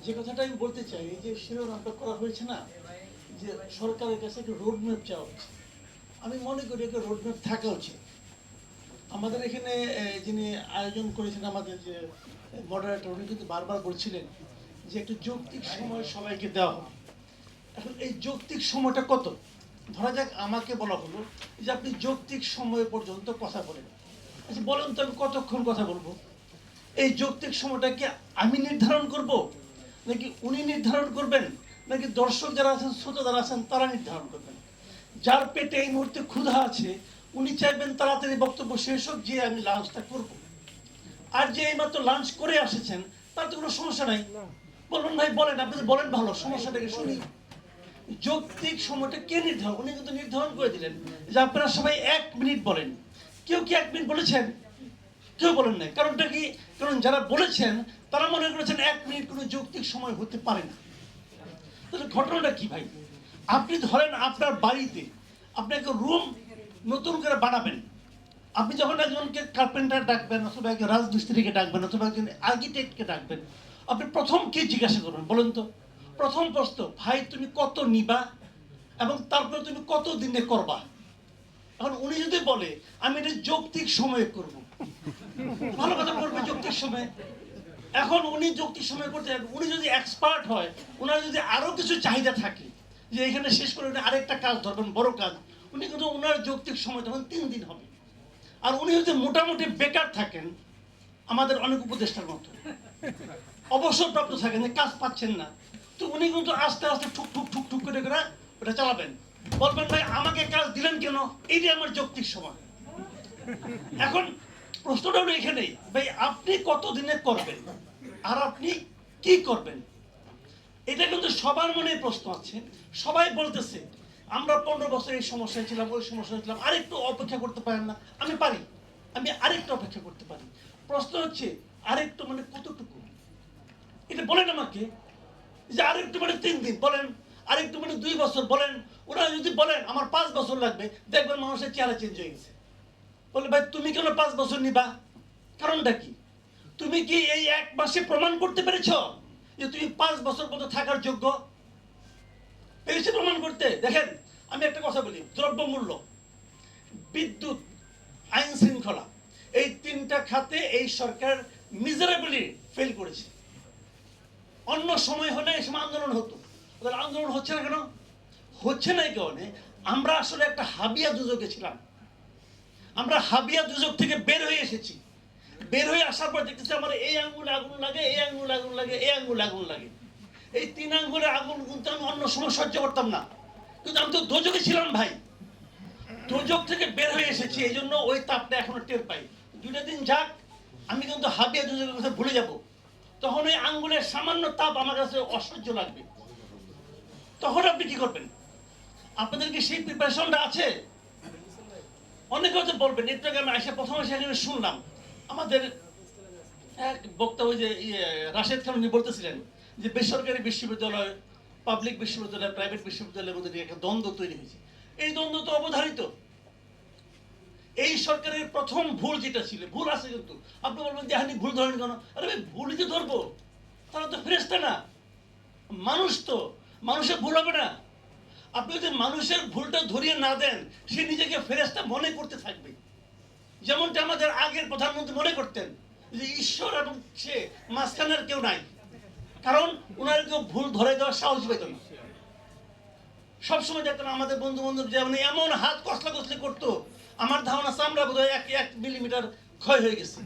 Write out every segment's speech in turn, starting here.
যে কথাটা আমি বলতে চাই, এই যে শিরোনামটা করা হয়েছে না, যে সরকারের কাছে একটা রোডম্যাপ চাওয়া উচিত। আমি মনে করি একটা রোডম্যাপ থাকা উচিত। আমাদের এখানে যিনি আয়োজন করেছেন, আমাদের যে মডারেটর, উনি কিন্তু বারবার বলছিলেন যে একটু যৌক্তিক সময় সবাইকে দেওয়া হবে। এখন এই যৌক্তিক সময়টা কত? ধরা যাক আমাকে বলা হলো যে আপনি যৌক্তিক সময় পর্যন্ত কথা বলেন। আচ্ছা বলেন তো আমি কতক্ষণ কথা বলবো? এই যৌক্তিক সময়টা কি আমি নির্ধারণ করব, নাকি উনি নির্ধারণ করবেন, নাকি দর্শক যারা আছেন, শ্রোতা যারা আছেন তারা নির্ধারণ করবেন? যার পেটে এই মুহূর্তে ক্ষুধা আছে উনি চাইবেন তাড়াতাড়ি বক্তব্য শেষ হোক, যে আমি লাঞ্চটা করব। আর যে এইমাত্র লাঞ্চ করে আসেছেন তার তো কোনো সমস্যা নাই, বলুন ভাই বলেন, আপনি তো বলেন ভালো, সমস্যাটাকে শুনি। যৌক্তিক সময়টা কে নির্ধারণ? উনি কিন্তু নির্ধারণ করে দিলেন যে আপনারা সবাই 1 মিনিট বলেন। কেউ কি 1 মিনিট বলেছেন? কেউ বলেন নাই। কারণটা কি? কারণ যারা বলেছেন তারা মনে করেছেন 1 মিনিট কোনো যৌক্তিক সময় হতে পারে না। তাহলে ঘটনাটা কি ভাই? আপনি ধরেন আপনার বাড়িতে আপনি একটা রুম নতুন করে বানাবেন। আপনি যখন একজনকে কার্পেন্টার ডাকবেন, অথবা একজন রাজমিস্ত্রিকে ডাকবেন, অথবা একজন আর্কিটেক্টকে ডাকবেন, আপনি প্রথম কি জিজ্ঞাসা করবেন বলেন তো? প্রথম প্রশ্ন, ভাই তুমি কত নিবা এবং তারপরে তুমি কত দিনে করবা? এখন উনি যদি বলে আমি এটা যৌক্তিক সময়ে করব, ভালো কথা, করবে যৌক্তিক সময়ে। এখন উনি যৌক্তিক সময় করতে, উনি যদি এক্সপার্ট হয়, ওনার যদি আরো কিছু চাহিদা থাকে যে এখানে শেষ করে উনি আরেকটা কাজ ধরবেন, বড় কাজ, উনি কিন্তু ওনার যৌক্তিক সময় তখন 3 দিন হবে। আর উনি যদি মোটামুটি বেকার থাকেন, আমাদের অনেক উপদেষ্টার মতো অবসরপ্রাপ্ত থাকেন, যে কাজ পাচ্ছেন না, তো উনি কিন্তু আস্তে আস্তে ঠুক ঠুক ঠুক ঠুক করে করে ওটা চালাবেন। বলবেন ভাই আমাকে কাজ দিলেন কেন, এইটাই আমার যৌক্তিক সময়। এখন প্রশ্নটা হলো এখানেই, ভাই আপনি কত দিনে করবেন আর আপনি কি করবেন? এটা কিন্তু সবার মনে প্রশ্ন আছে। সবাই বলতেছে আমরা 15 বছর এই সমস্যায় ছিলাম, ওই সমস্যায় ছিলাম, আরেকটু অপেক্ষা করতে পারেন না? আমি পারি, আমি আরেকটু অপেক্ষা করতে পারি। প্রশ্ন হচ্ছে আরেকটু মানে কতটুকু? এটা বলেন আমাকে। যে আরেকটু মানে 3 দিন বলেন, আরেকটু মানে 2 বছর বলেন। ওরা যদি বলেন আমার 5 বছর লাগবে, দেখবেন মানুষের চেহারা চেঞ্জ হয়ে গেছে। বলে ভাই তুমি কেন 5 বছর নিবা? কারণটা কি? তুমি কি এই 1 মাসে প্রমাণ করতে পেরেছ যে তুমি 5 বছর পর্যন্ত থাকার যোগ্য? পেরেছে প্রমাণ করতে? দেখেন আমি একটা কথা বলি, দ্রব্যমূল্য, বিদ্যুৎ, আইন শৃঙ্খলা, এই 3টা খাতে এই সরকার মিজারেবলি ফেল করেছে। অন্য সময় হলে এই সময় আন্দোলন হতো, ওদের আন্দোলন হচ্ছে না কেন? হচ্ছে না এই কারণে আমরা আসলে একটা হাবিয়া দুজকে ছিলাম। আমরা হাবিয়া দুজক থেকে বের হয়ে এসেছি। বের হয়ে আসার পর দেখতেছি আমার এই আঙ্গুলে আগুন লাগে, এই আঙ্গুলে আগুন লাগে, এই আঙ্গুলে আগুন লাগে। এই 3 আঙ্গুলে আগুন কিন্তু আমি অন্য সময় সহ্য করতাম না, কিন্তু আমি তো দোজকে ছিলাম ভাই। দোজক থেকে বের হয়ে এসেছি, এই জন্য ওই তাপটা এখনো টের পাই। 2টা দিন যাক, আমি কিন্তু হাবিয়া দুজকের কথা ভুলে যাব। তখন ওই আঙ্গুলের সামান্য তাপ আমার কাছে অসহ্য লাগবে। তখন আপনি কি করবেন? আপনাদের কি সেই প্রিপারেশনটা আছে? অনেকে হয়তো বলবেন, একটু আগে আমি প্রথম এসে শুনলাম আমাদের এক বক্তা, ওই যে রাশেদ খান, উনি বলতেছিলেন যে বেসরকারি বিশ্ববিদ্যালয়, পাবলিক বিশ্ববিদ্যালয়, প্রাইভেট বিশ্ববিদ্যালয়ের মধ্যে একটা দ্বন্দ্ব তৈরি হয়েছে। এই দ্বন্দ্ব তো অবধারিত। এই সরকারের প্রথম ভুল যেটা ছিল, ভুল আছে কিন্তু, আপনি বলবেন যে আপনি ভুল ধরেন কেন? আরে ভাই ভুলই তো ধরবো, তারা তো ফেরেশতা না, মানুষ তো, মানুষের ভুল হবে না? আপনি যদি মানুষের ভুলটা ধরিয়ে না দেন, সে নিজেকে ফেরেশতা মনে করতে থাকবে। যেমনটা আমাদের আগের প্রধানমন্ত্রী মনে করতেন যে ঈশ্বর এবং সে মাঝখানের কেউ নাই, কারণ ওনার কেউ ভুল ধরে দেওয়ার সাহস পেত না। সবসময় দেখতাম আমাদের বন্ধু বান্ধব যেমন এমন হাত কসলা কসলি করতো, আমার ধারণা চামড়া বোধ হয় 1 মিলিমিটার ক্ষয় হয়ে গেছে।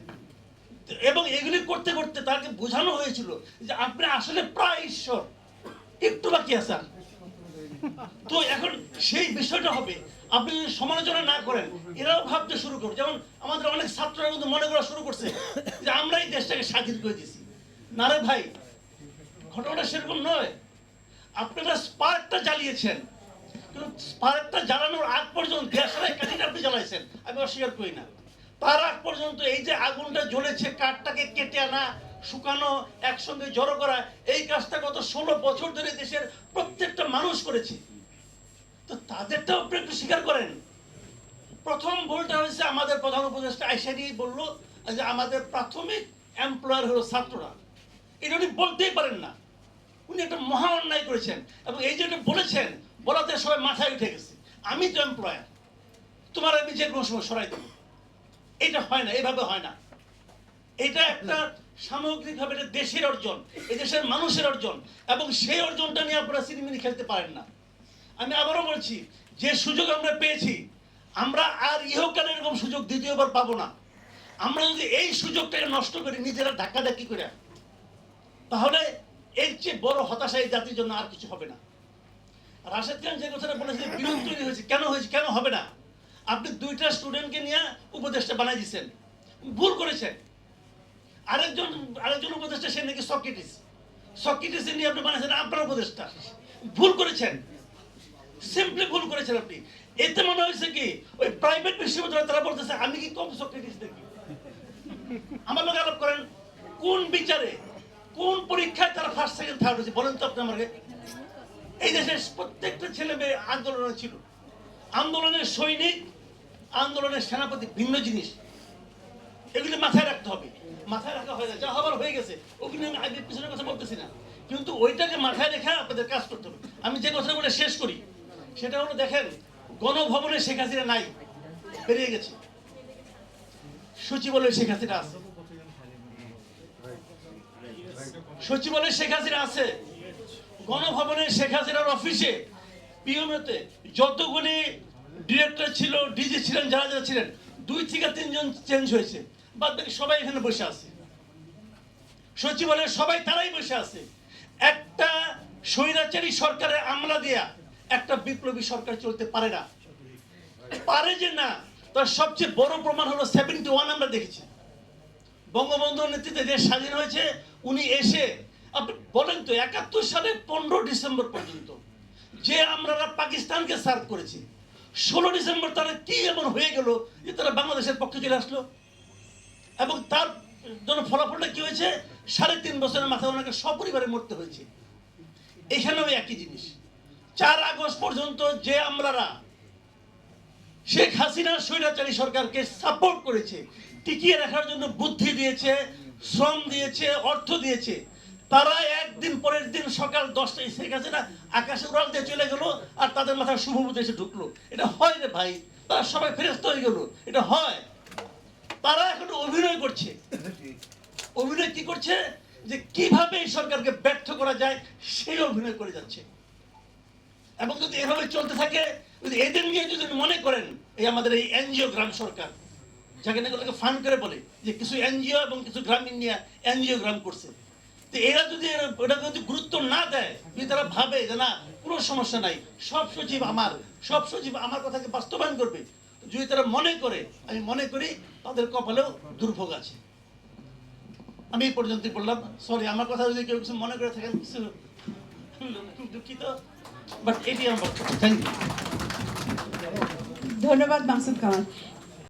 এবং এগুলি করতে করতে তাকে বোঝানো হয়েছিল যে আপনি আসলে প্রায় ঈশ্বর, একটু বাকি আছে। তো এখন সেই বিষয়টা হবে, আপনি যদি সমালোচনা না করেন, এরাও ভাবতে শুরু করবে। যেমন আমাদের অনেক ছাত্ররা কিন্তু মনে করা শুরু করছে যে আমরাই দেশটাকে স্বাধীন করে দিয়েছি। না রে ভাই, ঘটনাটা সেরকম নয়। আপনারা স্পার্কটা জ্বালিয়েছেন, কিন্তু স্পার্কটা জ্বালানোর আগ পর্যন্ত দেশের কাঠিটা আপনি জ্বালাইছেন, আমি অস্বীকার করি না। তার আগ পর্যন্ত এই যে আগুনটা জ্বলেছে, কাঠটাকে কেটে আনা, শুকানো, একসঙ্গে জড়ো করা, এই কাজটা গত 16 বছর ধরে দেশের প্রত্যেকটা মানুষ করেছে। তো তাদেরটাও আপনি একটু স্বীকার করেন। প্রথম ভুলটা হয়েছে আমাদের প্রধান উপদেষ্টা আইসারি বললো যে আমাদের প্রাথমিক এমপ্লয়ার হলো ছাত্ররা। এটা উনি বলতেই পারেন না। উনি একটা মহা অন্যায় করেছেন, এবং এই যে বলেছেন, বলাতে সবাই মাথায় উঠে গেছে, আমি তো এমপ্লয়ার, তোমার আমি যে কোনো সময় সরাই দেবো। এটা হয় না, এইভাবে হয় না। এটা একটা সামগ্রিকভাবে এটা দেশের অর্জন, এই দেশের মানুষের অর্জন, এবং সেই অর্জনটা নিয়ে আপনারা সিনেমিনি খেলতে পারেন না। আমি আবারও বলছি, যে সুযোগ আমরা পেয়েছি, আমরা আর ইহকালে এরকম সুযোগ দ্বিতীয়বার পাবো না। আমরা যদি এই সুযোগটাকে নষ্ট করি নিজেরা ধাক্কাধাক্কি করে, তাহলে এর চেয়ে বড় হতাশা এই জাতির জন্য আর কিছু হবে না। রাশেদ খান যে কথাটা বলেছে, বিরোধ তৈরি হয়েছে, কেন হয়েছে, কেন হবে না? আপনি 2টা স্টুডেন্টকে নিয়ে উপদেষ্টা বানাই দিচ্ছেন, ভুল করেছেন। আরেকজন উপদেষ্টা, সে নাকি সক্রেটিস নিয়ে আপনি বানাইছেন আপনার উপদেষ্টা, ভুল করেছেন, সিম্পলি ভুল করেছেন আপনি। এতে মনে হয়েছে কি ওই প্রাইভেট বিশ্ববিদ্যালয় তারা বলতেছে আমি কি কম সক্রেটিস নাকি? আমার লোক আলাপ করেন, কোন বিচারে, কোন পরীক্ষায় তারা ফার্স্ট সেকেন্ড থার্ড হয়েছে বলেন তো আপনি আমাকে। এই দেশের প্রত্যেকটা ছেলে মেয়ে আন্দোলনে ছিল, আন্দোলনের সৈনিক, আন্দোলনের সেনাপতি ভিন্ন জিনিস, এগুলি মাথায় রাখতে হবে। মাথায় রাখা হয়ে গেছে, যা হবার হয়ে গেছে, ওগুলি আমি আগে পিছনের কথা বলতেছি না, কিন্তু ওইটাকে মাথায় রেখে আপনাদের কাজ করতে হবে। আমি যে কথা বলে শেষ করি সেটা হলো, দেখেন, গণভবনে শেখ হাসিনা নাই, বেরিয়ে গেছে, সচিবালয়ে শেখ হাসিনা আছে, সচিবালয়ে শেখ হাসিনা আছে, গণভবনে শেখ হাসিনার অফিসে পিএমওতে যতগুলি ডিরেক্টর ছিল, ডিজি ছিলেন, যারা যারা ছিলেন, 2 থেকে 3 জন চেঞ্জ হয়েছে, বাদ বাকি সবাই এখানে বসে আছে, সচিবালয়ে সবাই তারাই বসে আছে। একটা স্বৈরাচারী সরকারের আমলা দিয়া একটা বিপ্লবী সরকার চলতে পারে না, পারে যে না, তার সবচেয়ে বড় প্রমাণ হলো 71 আমরা দেখেছি, বঙ্গবন্ধুর নেতৃত্বে দেশ স্বাধীন হয়েছে। উনি এসে, আপনি বলেন তো, 71 সালে 15 ডিসেম্বর পর্যন্ত যে আমরা পাকিস্তানকে সার্ভ করেছি, 16 ডিসেম্বর তারা কি এমন হয়ে গেল যে তারা বাংলাদেশের পক্ষে চলে আসলো, এবং তার জন্য ফলাফলটা কি হয়েছে? 3.5 বছরের মাথায় ওনাকে সপরিবারে মরতে হয়েছে। এখানেও একই জিনিস, 4 আগস্ট পর্যন্ত যে আমলারা শেখ হাসিনার স্বৈরাচারী সরকারকে সাপোর্ট করেছে, টিকিয়ে রাখার জন্য বুদ্ধি দিয়েছে, শ্রম দিয়েছে, অর্থ দিয়েছে, তারা একদিন পরের দিন সকাল 10টায় শেখ হাসিনা আকাশে উড়াল দিয়ে চলে গেল, আর তাদের মাথায় শুভবুদ্ধি এসে ঢুকলো। এটা হয় রে ভাই, তারা সবাই ফেরেশতা হয়ে গেল, এটা হয়। তারা এখন অভিনয় করছে, অভিনয় কি করছে, যে কিভাবে এই সরকারকে ব্যর্থ করা যায় সেই অভিনয় করে যাচ্ছে। এবং যদি এভাবে চলতে থাকে, যদি এদের নিয়ে যদি মনে করেন, এই আমাদের এই এনজিও গ্রাম সরকার, যাকে এগুলোকে ফান্ড করে বলে যে কিছু এনজিও এবং কিছু গ্রামীণ নিয়ে এনজিও গ্রাম করছে, তো এরা যদি ওটা যদি গুরুত্ব না দেয়, যদি তারা ভাবে যে না কোনো সমস্যা নাই, সব সচিব আমার কথাকে বাস্তবায়ন করবে, যদি তারা মনে করে, আমি মনে করি তাদের কপালেও দুর্ভোগ আছে। আমি এই পর্যন্তই বললাম, সরি, আমার কথা যদি কেউ কিছু মনে করে থাকেন, কিছু দুঃখিত, বাট এটি আমার বক্তব্য। Thank you. ধন্যবাদ মাকসুদ কামাল।